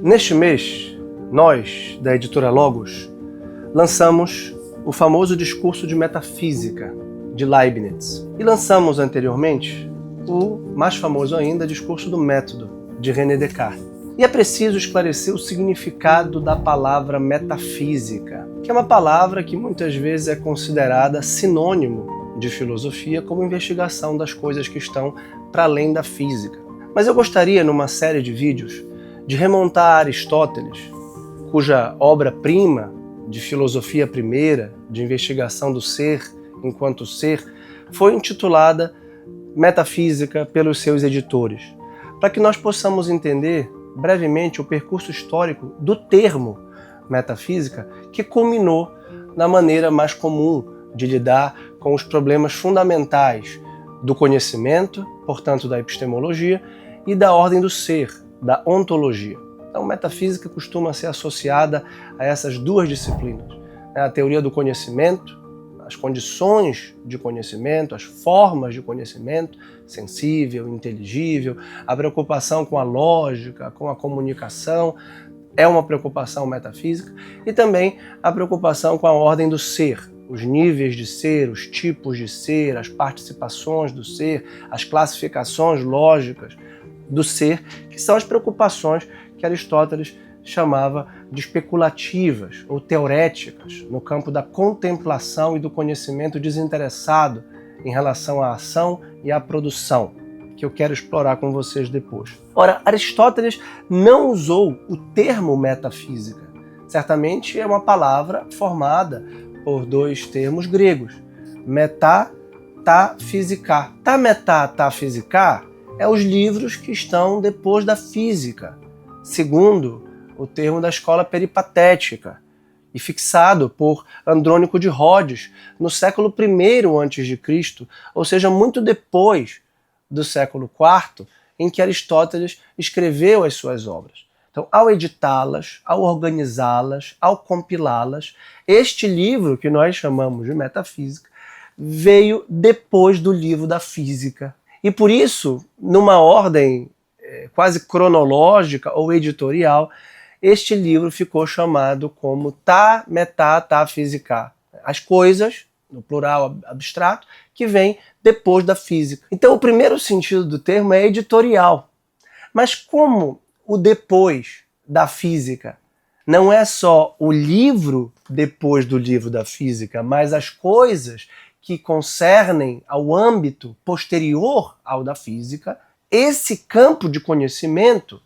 Neste mês, nós, da editora Logos, lançamos o famoso discurso de metafísica de Leibniz. E lançamos anteriormente o mais famoso ainda, discurso do método de René Descartes. E é preciso esclarecer o significado da palavra metafísica, que é uma palavra que muitas vezes é considerada sinônimo de filosofia como investigação das coisas que estão para além da física. Mas eu gostaria, numa série de vídeos, de remontar a Aristóteles, cuja obra-prima de filosofia primeira, de investigação do ser enquanto ser, foi intitulada Metafísica pelos seus editores, para que nós possamos entender brevemente o percurso histórico do termo metafísica, que culminou na maneira mais comum de lidar com os problemas fundamentais do conhecimento, portanto da epistemologia, e da ordem do ser, da ontologia. Então, metafísica costuma ser associada a essas duas disciplinas, a teoria do conhecimento, as condições de conhecimento, as formas de conhecimento, sensível, inteligível, a preocupação com a lógica, com a comunicação, é uma preocupação metafísica, e também a preocupação com a ordem do ser, os níveis de ser, os tipos de ser, as participações do ser, as classificações lógicas do ser, que são as preocupações que Aristóteles chamava de especulativas ou teoréticas no campo da contemplação e do conhecimento desinteressado em relação à ação e à produção, que eu quero explorar com vocês depois. Ora, Aristóteles não usou o termo metafísica. Certamente é uma palavra formada por dois termos gregos, metá, tá, física. Tá, metá, tá, física é os livros que estão depois da física, segundo o termo da escola peripatética, e fixado por Andrônico de Rhodes no século I a.C., ou seja, muito depois do século IV, em que Aristóteles escreveu as suas obras. Então, ao editá-las, ao organizá-las, ao compilá-las, este livro, que nós chamamos de metafísica, veio depois do livro da física. E por isso, numa ordem quase cronológica ou editorial, este livro ficou chamado como tá, metá, tá, física. As coisas, no plural abstrato, que vem depois da física. Então o primeiro sentido do termo é editorial. Mas como o depois da física não é só o livro depois do livro da física, mas as coisas que concernem ao âmbito posterior ao da física, esse campo de conhecimento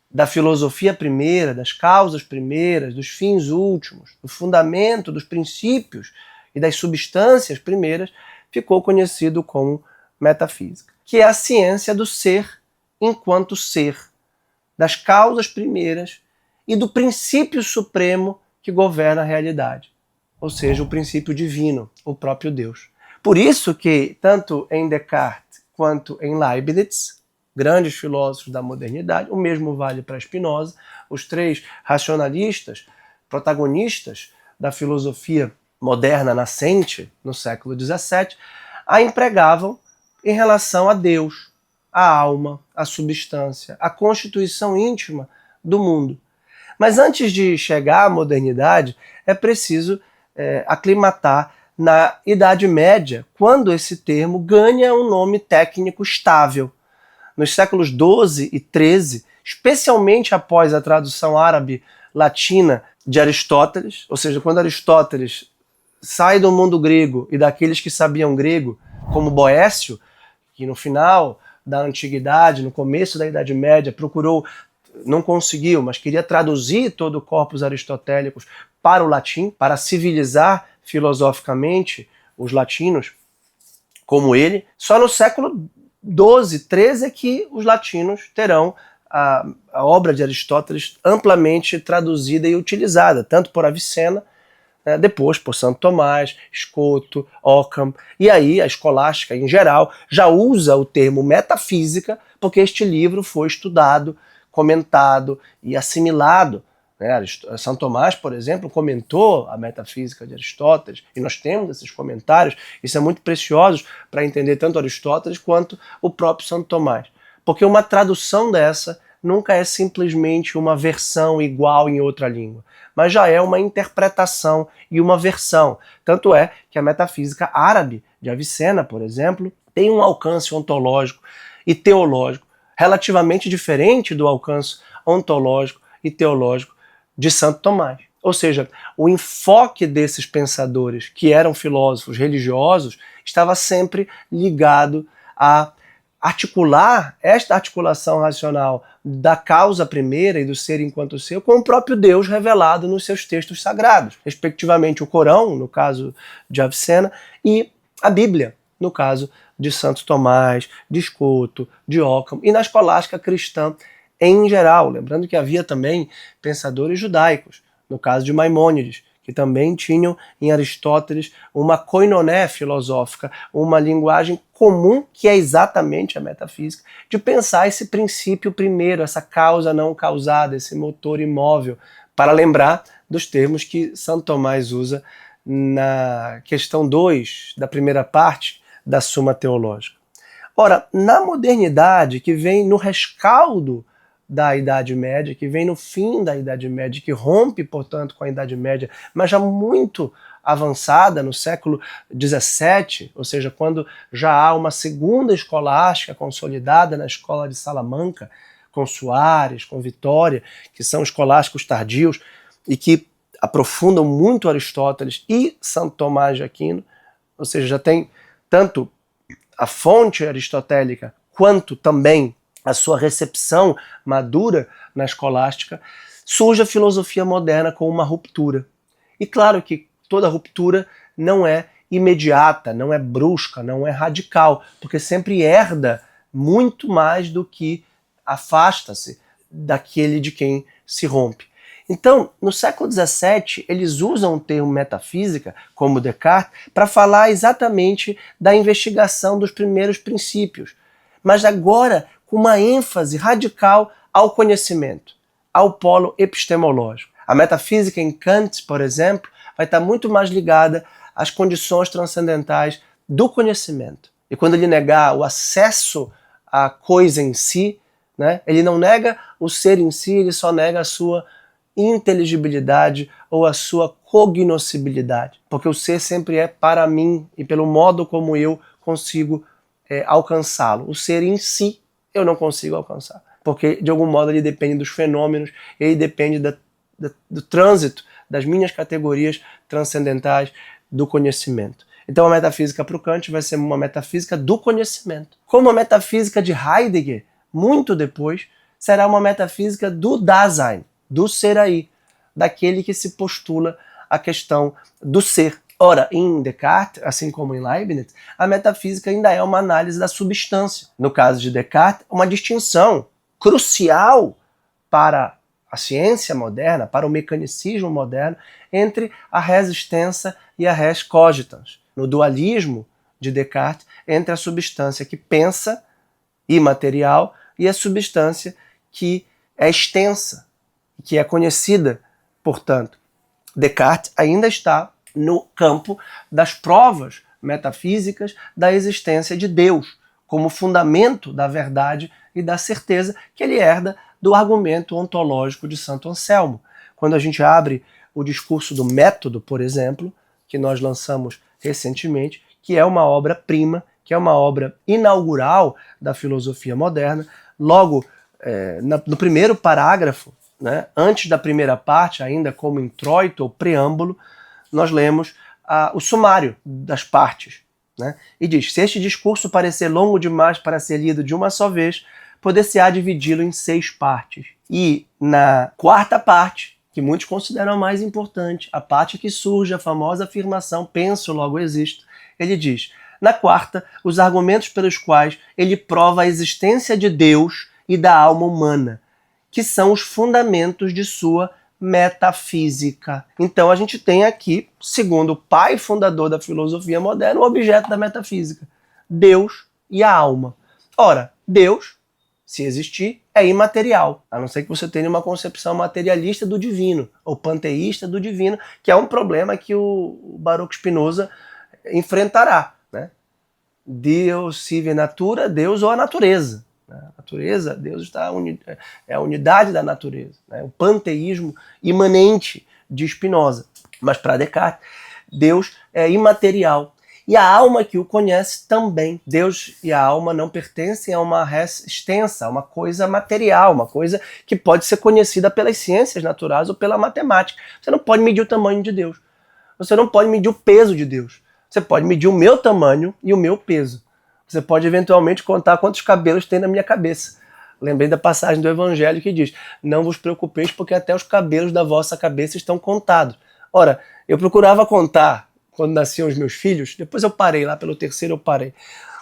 da filosofia primeira, das causas primeiras, dos fins últimos, do fundamento, dos princípios e das substâncias primeiras, ficou conhecido como metafísica, que é a ciência do ser enquanto ser, das causas primeiras e do princípio supremo que governa a realidade, ou seja, o princípio divino, o próprio Deus. Por isso que, tanto em Descartes quanto em Leibniz, grandes filósofos da modernidade, o mesmo vale para Spinoza, os três racionalistas, protagonistas da filosofia moderna nascente no século XVII, a empregavam em relação a Deus, a alma, a substância, a constituição íntima do mundo. Mas antes de chegar à modernidade, é preciso aclimatar na Idade Média, quando esse termo ganha um nome técnico estável. Nos séculos XII e XIII, especialmente após a tradução árabe-latina de Aristóteles, ou seja, quando Aristóteles sai do mundo grego e daqueles que sabiam grego, como Boécio, que no final da Antiguidade, no começo da Idade Média, procurou, não conseguiu, mas queria traduzir todo o corpus aristotélicos para o latim, para civilizar filosoficamente os latinos, como ele. Só no século XII, XIII é que os latinos terão a obra de Aristóteles amplamente traduzida e utilizada, tanto por Avicena, depois por Santo Tomás, Escoto, Occam, e aí a escolástica em geral já usa o termo metafísica porque este livro foi estudado, comentado e assimilado. Santo Tomás, por exemplo, comentou a metafísica de Aristóteles, e nós temos esses comentários, isso é muito precioso para entender tanto Aristóteles quanto o próprio Santo Tomás, porque uma tradução dessa nunca é simplesmente uma versão igual em outra língua, mas já é uma interpretação e uma versão. Tanto é que a metafísica árabe de Avicena, por exemplo, tem um alcance ontológico e teológico relativamente diferente do alcance ontológico e teológico de Santo Tomás. Ou seja, o enfoque desses pensadores, que eram filósofos religiosos, estava sempre ligado a articular esta articulação racional da causa primeira e do ser enquanto ser com o próprio Deus revelado nos seus textos sagrados, respectivamente o Corão, no caso de Avicena, e a Bíblia, no caso de Santo Tomás, de Scoto, de Occam, e na escolástica cristã em geral. Lembrando que havia também pensadores judaicos, no caso de Maimônides, que também tinham em Aristóteles uma koinoné filosófica, uma linguagem comum, que é exatamente a metafísica, de pensar esse princípio primeiro, essa causa não causada, esse motor imóvel, para lembrar dos termos que Santo Tomás usa na questão 2 da primeira parte da Suma Teológica. Ora, na modernidade, que vem no rescaldo da Idade Média, que vem no fim da Idade Média, que rompe, portanto, com a Idade Média, mas já muito avançada, no século XVII, ou seja, quando já há uma segunda escolástica consolidada na escola de Salamanca, com Soares, com Vitória, que são escolásticos tardios e que aprofundam muito Aristóteles e Santo Tomás de Aquino, ou seja, já tem tanto a fonte aristotélica quanto também a sua recepção madura na escolástica, surge a filosofia moderna com uma ruptura. E claro que toda ruptura não é imediata, não é brusca, não é radical, porque sempre herda muito mais do que afasta-se daquele de quem se rompe. Então, no século XVII, eles usam o termo metafísica, como Descartes, para falar exatamente da investigação dos primeiros princípios, mas agora com uma ênfase radical ao conhecimento, ao polo epistemológico. A metafísica em Kant, por exemplo, vai estar muito mais ligada às condições transcendentais do conhecimento. E quando ele negar o acesso à coisa em si, né, ele não nega o ser em si, ele só nega a sua inteligibilidade ou a sua cognoscibilidade, porque o ser sempre é para mim e pelo modo como eu consigo alcançá-lo. O ser em si eu não consigo alcançar, porque de algum modo ele depende dos fenômenos, ele depende do trânsito das minhas categorias transcendentais do conhecimento. Então a metafísica para o Kant vai ser uma metafísica do conhecimento. Como a metafísica de Heidegger, muito depois, será uma metafísica do Dasein, do ser aí, daquele que se postula a questão do ser. Ora, em Descartes, assim como em Leibniz, a metafísica ainda é uma análise da substância. No caso de Descartes, uma distinção crucial para a ciência moderna, para o mecanicismo moderno, entre a res extensa e a res cogitans. No dualismo de Descartes, entre a substância que pensa, imaterial, e a substância que é extensa, que é conhecida. Portanto, Descartes ainda está no campo das provas metafísicas da existência de Deus, como fundamento da verdade e da certeza que ele herda do argumento ontológico de Santo Anselmo. Quando a gente abre o discurso do método, por exemplo, que nós lançamos recentemente, que é uma obra-prima, que é uma obra inaugural da filosofia moderna, logo no primeiro parágrafo, né, antes da primeira parte, ainda como introito ou preâmbulo, nós lemos o sumário das partes, né, e diz: se este discurso parecer longo demais para ser lido de uma só vez, poder-se-á dividi-lo em 6 partes. E na quarta parte, que muitos consideram a mais importante, a parte que surge a famosa afirmação penso, logo existo, ele diz: na quarta, os argumentos pelos quais ele prova a existência de Deus e da alma humana, que são os fundamentos de sua metafísica. Então a gente tem aqui, segundo o pai fundador da filosofia moderna, o objeto da metafísica: Deus e a alma. Ora, Deus, se existir, é imaterial, a não ser que você tenha uma concepção materialista do divino, ou panteísta do divino, que é um problema que o Baruch Spinoza enfrentará, né? Deus sive natura, Deus ou a natureza. Né? A natureza, Deus é a unidade da natureza, né? O panteísmo imanente de Spinoza. Mas para Descartes, Deus é imaterial. E a alma que o conhece também. Deus e a alma não pertencem a uma res extensa, a uma coisa material, uma coisa que pode ser conhecida pelas ciências naturais ou pela matemática. Você não pode medir o tamanho de Deus. Você não pode medir o peso de Deus. Você pode medir o meu tamanho e o meu peso. Você pode eventualmente contar quantos cabelos tem na minha cabeça. Lembrei da passagem do Evangelho que diz: não vos preocupeis porque até os cabelos da vossa cabeça estão contados. Ora, eu procurava contar quando nasciam os meus filhos, depois eu parei, lá pelo terceiro eu parei,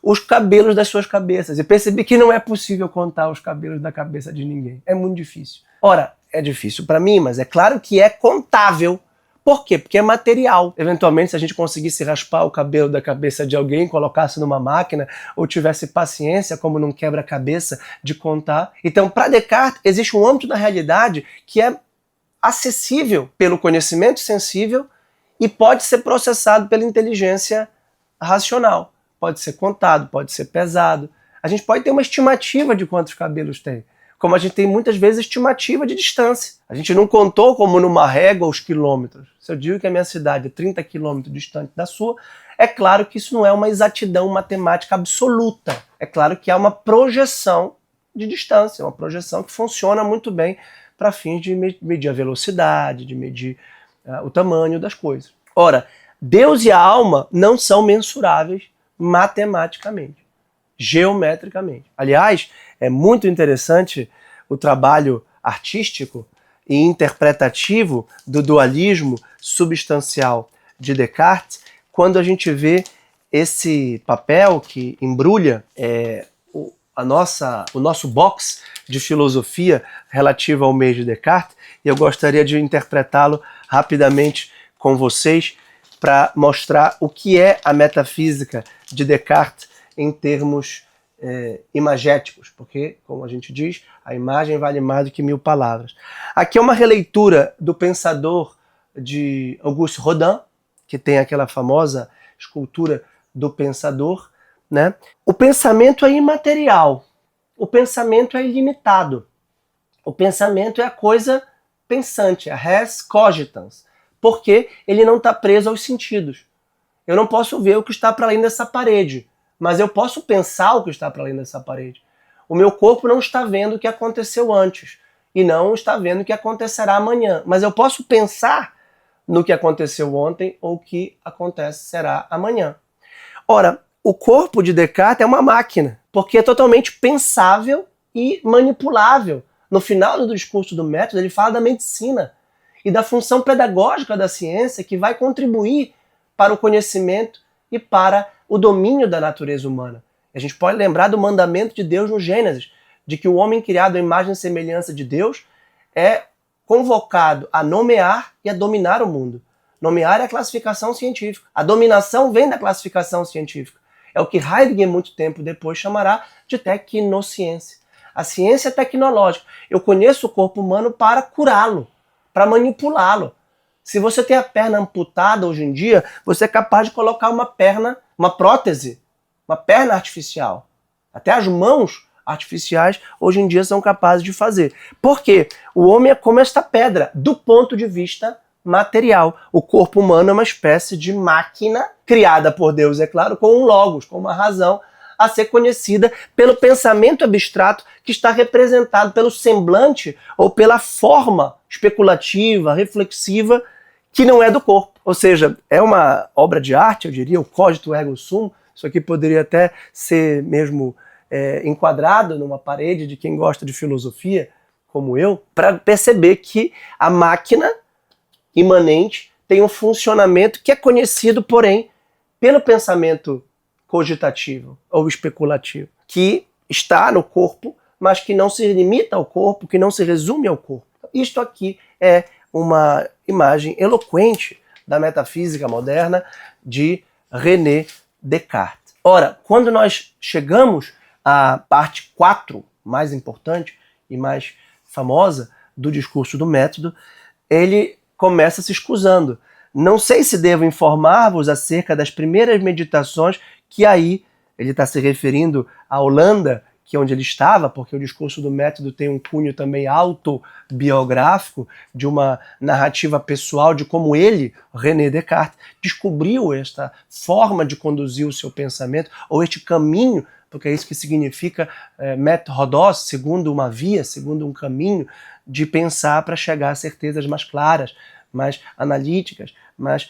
os cabelos das suas cabeças. E percebi que não é possível contar os cabelos da cabeça de ninguém. É muito difícil. Ora, é difícil para mim, mas é claro que é contável. Por quê? Porque é material. Eventualmente, se a gente conseguisse raspar o cabelo da cabeça de alguém, colocasse numa máquina, ou tivesse paciência, como num quebra-cabeça, de contar. Então, para Descartes, existe um âmbito da realidade que é acessível pelo conhecimento sensível e pode ser processado pela inteligência racional. Pode ser contado, pode ser pesado. A gente pode ter uma estimativa de quantos cabelos tem, como a gente tem muitas vezes estimativa de distância. A gente não contou como numa régua os quilômetros. Se eu digo que a minha cidade é 30 quilômetros distante da sua, é claro que isso não é uma exatidão matemática absoluta. É claro que há uma projeção de distância, uma projeção que funciona muito bem para fins de medir a velocidade, de medir o tamanho das coisas. Ora, Deus e a alma não são mensuráveis matematicamente, geometricamente. Aliás, é muito interessante o trabalho artístico e interpretativo do dualismo substancial de Descartes, quando a gente vê esse papel que embrulha o nosso box de filosofia relativo ao mês de Descartes, e eu gostaria de interpretá-lo rapidamente com vocês para mostrar o que é a metafísica de Descartes em termos imagéticos, porque, como a gente diz, a imagem vale mais do que 1000 palavras. Aqui é uma releitura do pensador de Auguste Rodin, que tem aquela famosa escultura do pensador, né? O pensamento é imaterial, o pensamento é ilimitado, o pensamento é a coisa pensante, a res cogitans, porque ele não está preso aos sentidos. Eu não posso ver o que está para além dessa parede, mas eu posso pensar o que está para além dessa parede. O meu corpo não está vendo o que aconteceu antes e não está vendo o que acontecerá amanhã, mas eu posso pensar no que aconteceu ontem ou o que acontecerá amanhã. Ora, o corpo de Descartes é uma máquina, porque é totalmente pensável e manipulável. No final do discurso do método, ele fala da medicina e da função pedagógica da ciência que vai contribuir para o conhecimento e para o domínio da natureza humana. A gente pode lembrar do mandamento de Deus no Gênesis, de que o homem criado à imagem e semelhança de Deus é convocado a nomear e a dominar o mundo. Nomear é a classificação científica. A dominação vem da classificação científica. É o que Heidegger, muito tempo depois, chamará de tecnociência. A ciência tecnológica. Eu conheço o corpo humano para curá-lo, para manipulá-lo. Se você tem a perna amputada hoje em dia, você é capaz de colocar uma perna, uma prótese, uma perna artificial. Até as mãos artificiais hoje em dia são capazes de fazer. Por quê? O homem é como esta pedra, do ponto de vista material. O corpo humano é uma espécie de máquina criada por Deus, é claro, com um logos, com uma razão a ser conhecida pelo pensamento abstrato que está representado pelo semblante ou pela forma especulativa, reflexiva, que não é do corpo. Ou seja, é uma obra de arte, eu diria, o cogito ergo sum. Isso aqui poderia até ser mesmo enquadrado numa parede de quem gosta de filosofia, como eu, para perceber que a máquina imanente tem um funcionamento que é conhecido, porém, pelo pensamento cogitativo ou especulativo, que está no corpo, mas que não se limita ao corpo, que não se resume ao corpo. Isto aqui é uma imagem eloquente da metafísica moderna de René Descartes. Ora, quando nós chegamos à parte 4, mais importante e mais famosa do discurso do método, ele começa se escusando. Não sei se devo informar-vos acerca das primeiras meditações que aí, ele está se referindo à Holanda, que é onde ele estava, porque o discurso do método tem um cunho também autobiográfico, de uma narrativa pessoal de como ele, René Descartes, descobriu esta forma de conduzir o seu pensamento, ou este caminho, porque é isso que significa métodos, segundo uma via, segundo um caminho de pensar para chegar a certezas mais claras, mais analíticas, mais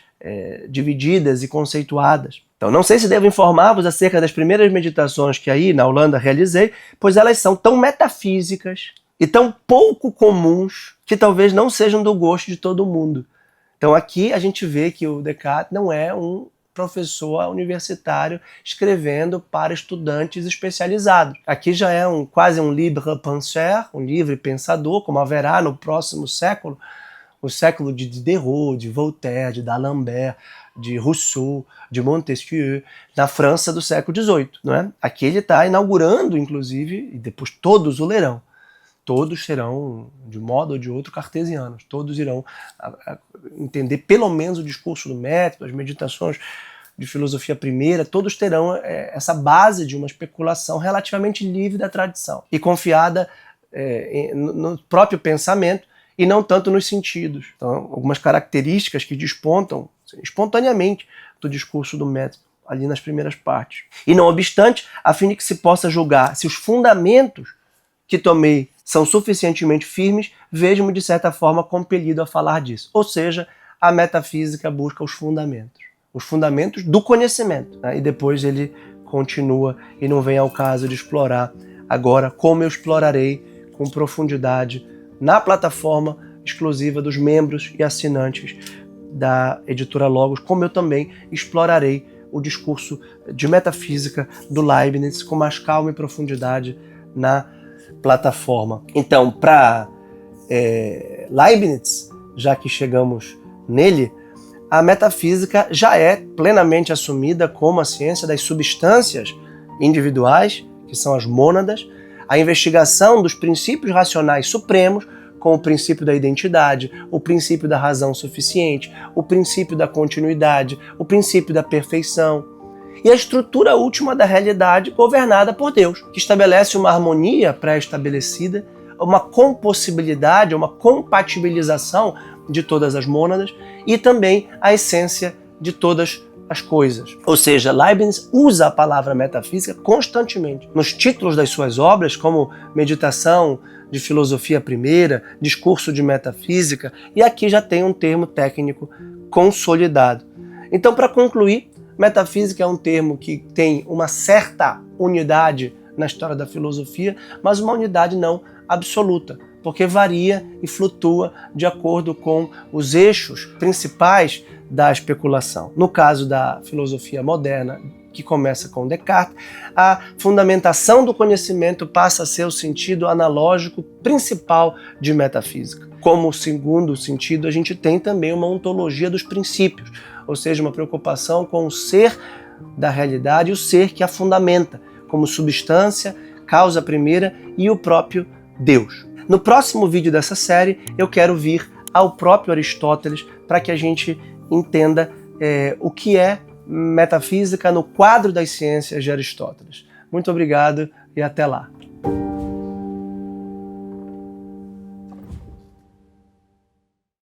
divididas e conceituadas. Então, não sei se devo informar-vos acerca das primeiras meditações que aí na Holanda realizei, pois elas são tão metafísicas e tão pouco comuns que talvez não sejam do gosto de todo mundo. Então, aqui a gente vê que o Descartes não é um professor universitário escrevendo para estudantes especializados. Aqui já é quase um libre penseur, um livre pensador, como haverá no próximo século, o século de Diderot, de Voltaire, de D'Alembert, de Rousseau, de Montesquieu, na França do século XVIII. Não é? Aqui ele está inaugurando, inclusive, e depois todos o lerão. Todos serão, de um modo ou de outro, cartesianos. Todos irão entender pelo menos o discurso do método, as meditações de filosofia primeira, todos terão essa base de uma especulação relativamente livre da tradição e confiada no próprio pensamento e não tanto nos sentidos. Então, algumas características que despontam espontaneamente do discurso do método ali nas primeiras partes. E não obstante, a fim de que se possa julgar se os fundamentos que tomei são suficientemente firmes, vejo-me de certa forma compelido a falar disso. Ou seja, a metafísica busca os fundamentos do conhecimento. Né? E depois ele continua e não vem ao caso de explorar agora como eu explorarei com profundidade na plataforma exclusiva dos membros e assinantes da editora Logos, como eu também explorarei o discurso de metafísica do Leibniz com mais calma e profundidade na plataforma. Então, para Leibniz, já que chegamos nele, a metafísica já é plenamente assumida como a ciência das substâncias individuais, que são as mônadas, a investigação dos princípios racionais supremos, com o princípio da identidade, o princípio da razão suficiente, o princípio da continuidade, o princípio da perfeição, e a estrutura última da realidade governada por Deus, que estabelece uma harmonia pré-estabelecida, uma compossibilidade, uma compatibilização de todas as mônadas e também a essência de todas as coisas. Ou seja, Leibniz usa a palavra metafísica constantemente nos títulos das suas obras, como Meditação de Filosofia Primeira, Discurso de Metafísica, e aqui já tem um termo técnico consolidado. Então, para concluir, metafísica é um termo que tem uma certa unidade na história da filosofia, mas uma unidade não absoluta, porque varia e flutua de acordo com os eixos principais da especulação. No caso da filosofia moderna, que começa com Descartes, a fundamentação do conhecimento passa a ser o sentido analógico principal de metafísica. Como segundo sentido, a gente tem também uma ontologia dos princípios, ou seja, uma preocupação com o ser da realidade e o ser que a fundamenta, como substância, causa primeira e o próprio Deus. No próximo vídeo dessa série, eu quero vir ao próprio Aristóteles para que a gente entenda o que é metafísica no quadro das ciências de Aristóteles. Muito obrigado e até lá.